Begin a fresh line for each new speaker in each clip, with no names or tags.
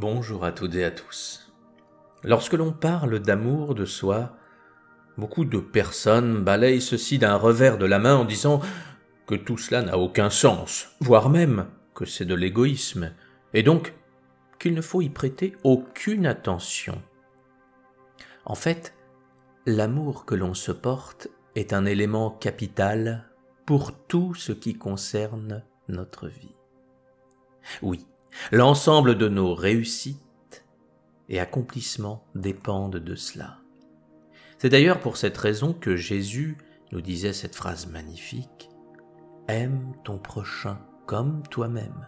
Bonjour à toutes et à tous. Lorsque l'on parle d'amour de soi, beaucoup de personnes balayent ceci d'un revers de la main en disant que tout cela n'a aucun sens, voire même que c'est de l'égoïsme, et donc qu'il ne faut y prêter aucune attention. En fait, l'amour que l'on se porte est un élément capital pour tout ce qui concerne notre vie. Oui, l'ensemble de nos réussites et accomplissements dépendent de cela. C'est d'ailleurs pour cette raison que Jésus nous disait cette phrase magnifique « Aime ton prochain comme toi-même ».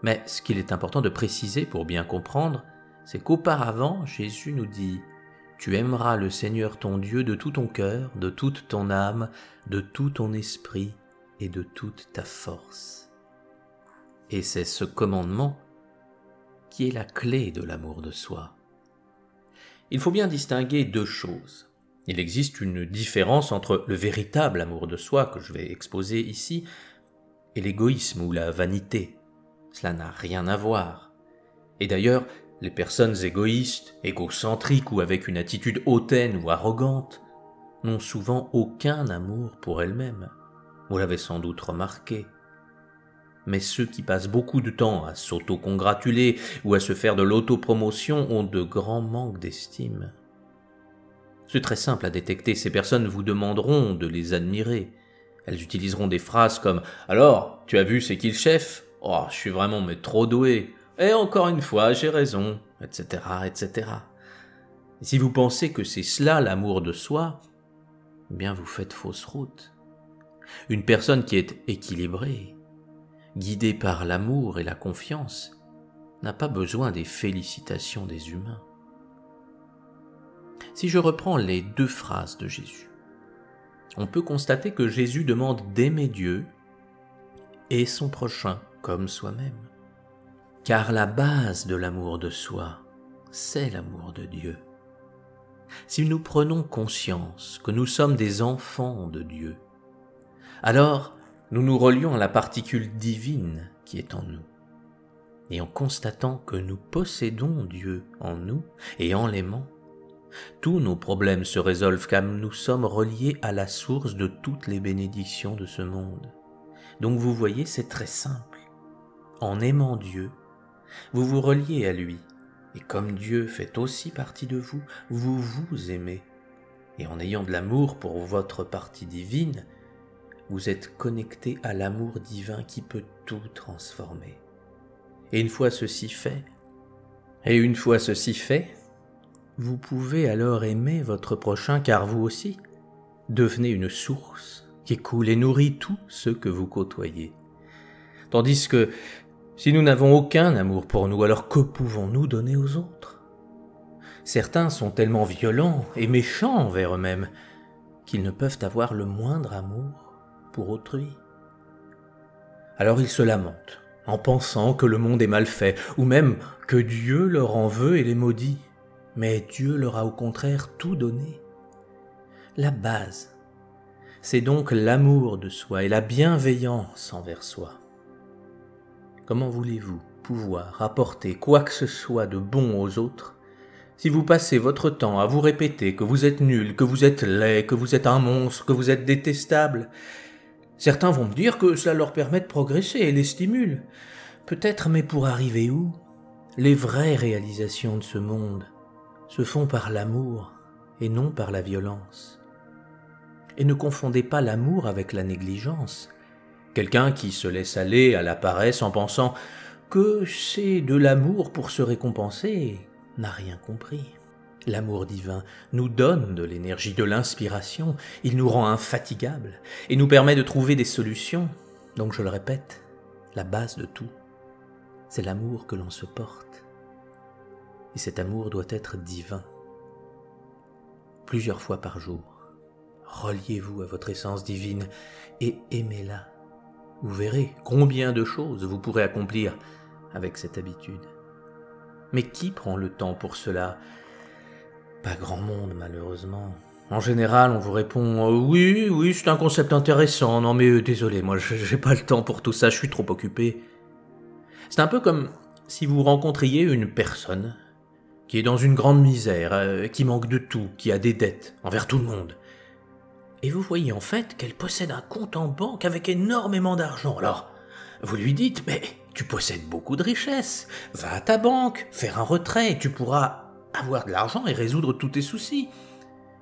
Mais ce qu'il est important de préciser pour bien comprendre, c'est qu'auparavant, Jésus nous dit « Tu aimeras le Seigneur ton Dieu de tout ton cœur, de toute ton âme, de tout ton esprit et de toute ta force ». Et c'est ce commandement qui est la clé de l'amour de soi. Il faut bien distinguer deux choses. Il existe une différence entre le véritable amour de soi, que je vais exposer ici, et l'égoïsme ou la vanité. Cela n'a rien à voir. Et d'ailleurs, les personnes égoïstes, égocentriques ou avec une attitude hautaine ou arrogante n'ont souvent aucun amour pour elles-mêmes. Vous l'avez sans doute remarqué. Mais ceux qui passent beaucoup de temps à s'auto-congratuler ou à se faire de l'autopromotion ont de grands manques d'estime. C'est très simple à détecter, ces personnes vous demanderont de les admirer. Elles utiliseront des phrases comme « Alors, tu as vu c'est qui le chef ? Oh, je suis vraiment mais trop doué. Et encore une fois, j'ai raison, etc., etc. » Et si vous pensez que c'est cela l'amour de soi, eh bien vous faites fausse route. Une personne qui est équilibrée, guidée par l'amour et la confiance, n'a pas besoin des félicitations des humains. Si je reprends les deux phrases de Jésus, on peut constater que Jésus demande d'aimer Dieu et son prochain comme soi-même. Car la base de l'amour de soi, c'est l'amour de Dieu. Si nous prenons conscience que nous sommes des enfants de Dieu, alors nous nous relions à la particule divine qui est en nous. Et en constatant que nous possédons Dieu en nous et en l'aimant, tous nos problèmes se résolvent car nous sommes reliés à la source de toutes les bénédictions de ce monde. Donc vous voyez, c'est très simple. En aimant Dieu, vous vous reliez à lui. Et comme Dieu fait aussi partie de vous, vous vous aimez. Et en ayant de l'amour pour votre partie divine, vous êtes connecté à l'amour divin qui peut tout transformer. Et une fois ceci fait, vous pouvez alors aimer votre prochain car vous aussi devenez une source qui coule et nourrit tous ceux que vous côtoyez. Tandis que si nous n'avons aucun amour pour nous, alors que pouvons-nous donner aux autres ? Certains sont tellement violents et méchants envers eux-mêmes qu'ils ne peuvent avoir le moindre amour pour autrui. Alors ils se lamentent en pensant que le monde est mal fait ou même que Dieu leur en veut et les maudit. Mais Dieu leur a au contraire tout donné. La base, c'est donc l'amour de soi et la bienveillance envers soi. Comment voulez-vous pouvoir apporter quoi que ce soit de bon aux autres si vous passez votre temps à vous répéter que vous êtes nul, que vous êtes laid, que vous êtes un monstre, que vous êtes détestable ? Certains vont me dire que cela leur permet de progresser et les stimule. Peut-être, mais pour arriver où ? Les vraies réalisations de ce monde se font par l'amour et non par la violence. Et ne confondez pas l'amour avec la négligence. Quelqu'un qui se laisse aller à la paresse en pensant que c'est de l'amour pour se récompenser n'a rien compris. L'amour divin nous donne de l'énergie, de l'inspiration, il nous rend infatigables et nous permet de trouver des solutions. Donc je le répète, la base de tout, c'est l'amour que l'on se porte. Et cet amour doit être divin. Plusieurs fois par jour, reliez-vous à votre essence divine et aimez-la. Vous verrez combien de choses vous pourrez accomplir avec cette habitude. Mais qui prend le temps pour cela ? Pas grand monde, malheureusement. En général, on vous répond « Oui, c'est un concept intéressant. Non mais désolé, moi j'ai pas le temps pour tout ça, je suis trop occupé. » C'est un peu comme si vous rencontriez une personne qui est dans une grande misère, qui manque de tout, qui a des dettes envers tout le monde, et vous voyez en fait qu'elle possède un compte en banque avec énormément d'argent, alors vous lui dites « Mais tu possèdes beaucoup de richesses, va à ta banque, faire un retrait, et tu pourras avoir de l'argent et résoudre tous tes soucis. »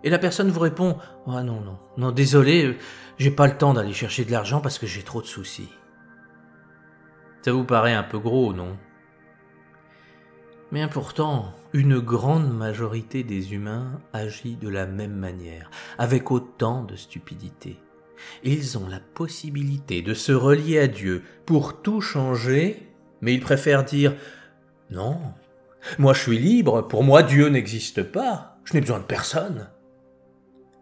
Et la personne vous répond « Ah non, désolé, j'ai pas le temps d'aller chercher de l'argent parce que j'ai trop de soucis. » Ça vous paraît un peu gros, non? Mais pourtant, une grande majorité des humains agit de la même manière, avec autant de stupidité. Ils ont la possibilité de se relier à Dieu pour tout changer, mais ils préfèrent dire « Non, moi je suis libre, pour moi Dieu n'existe pas, je n'ai besoin de personne. »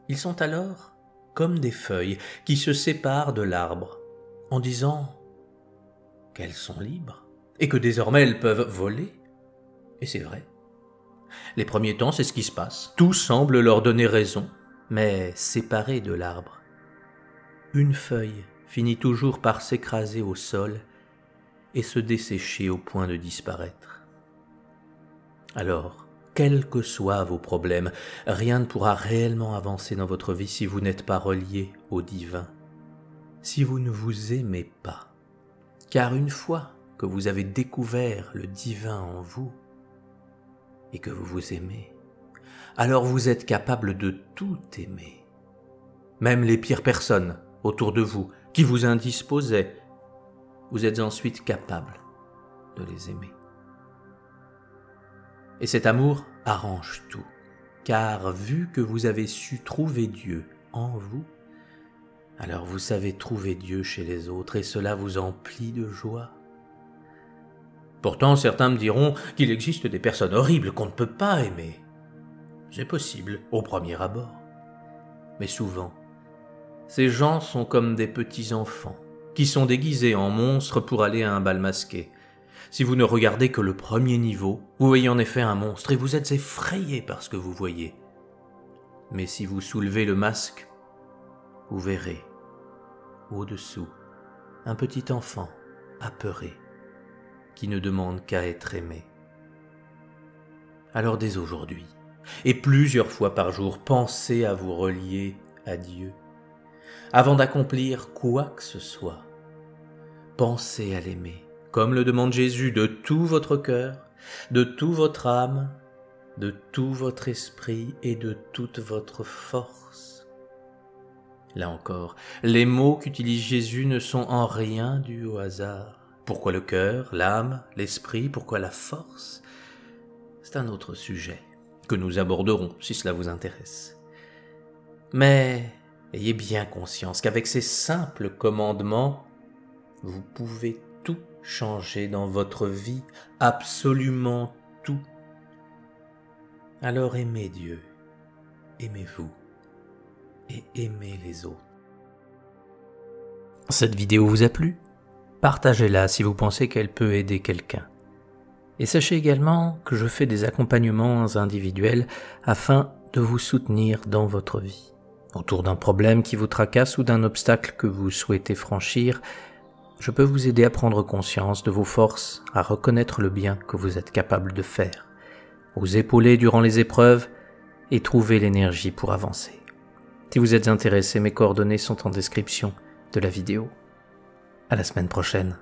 Ils sont alors comme des feuilles qui se séparent de l'arbre, en disant qu'elles sont libres et que désormais elles peuvent voler. Et c'est vrai. Les premiers temps, c'est ce qui se passe. Tout semble leur donner raison, mais séparées de l'arbre. Une feuille finit toujours par s'écraser au sol et se dessécher au point de disparaître. Alors, quels que soient vos problèmes, rien ne pourra réellement avancer dans votre vie si vous n'êtes pas relié au divin, si vous ne vous aimez pas. Car une fois que vous avez découvert le divin en vous, et que vous vous aimez, alors vous êtes capable de tout aimer. Même les pires personnes autour de vous qui vous indisposaient, vous êtes ensuite capable de les aimer. Et cet amour arrange tout, car vu que vous avez su trouver Dieu en vous, alors vous savez trouver Dieu chez les autres et cela vous emplit de joie. Pourtant, certains me diront qu'il existe des personnes horribles qu'on ne peut pas aimer. C'est possible, au premier abord. Mais souvent, ces gens sont comme des petits enfants, qui sont déguisés en monstres pour aller à un bal masqué. Si vous ne regardez que le premier niveau, vous voyez en effet un monstre et vous êtes effrayé par ce que vous voyez. Mais si vous soulevez le masque, vous verrez, au-dessous, un petit enfant apeuré, qui ne demande qu'à être aimé. Alors dès aujourd'hui, et plusieurs fois par jour, pensez à vous relier à Dieu. Avant d'accomplir quoi que ce soit, pensez à l'aimer, comme le demande Jésus, de tout votre cœur, de toute votre âme, de tout votre esprit et de toute votre force. Là encore, les mots qu'utilise Jésus ne sont en rien dus au hasard. Pourquoi le cœur, l'âme, l'esprit, pourquoi la force? C'est un autre sujet que nous aborderons si cela vous intéresse. Mais ayez bien conscience qu'avec ces simples commandements, vous pouvez tout changer dans votre vie, absolument tout. Alors aimez Dieu, aimez-vous et aimez les autres. Cette vidéo vous a plu? Partagez-la si vous pensez qu'elle peut aider quelqu'un. Et sachez également que je fais des accompagnements individuels afin de vous soutenir dans votre vie. Autour d'un problème qui vous tracasse ou d'un obstacle que vous souhaitez franchir, je peux vous aider à prendre conscience de vos forces, à reconnaître le bien que vous êtes capable de faire, vous épauler durant les épreuves et trouver l'énergie pour avancer. Si vous êtes intéressé, mes coordonnées sont en description de la vidéo. À la semaine prochaine.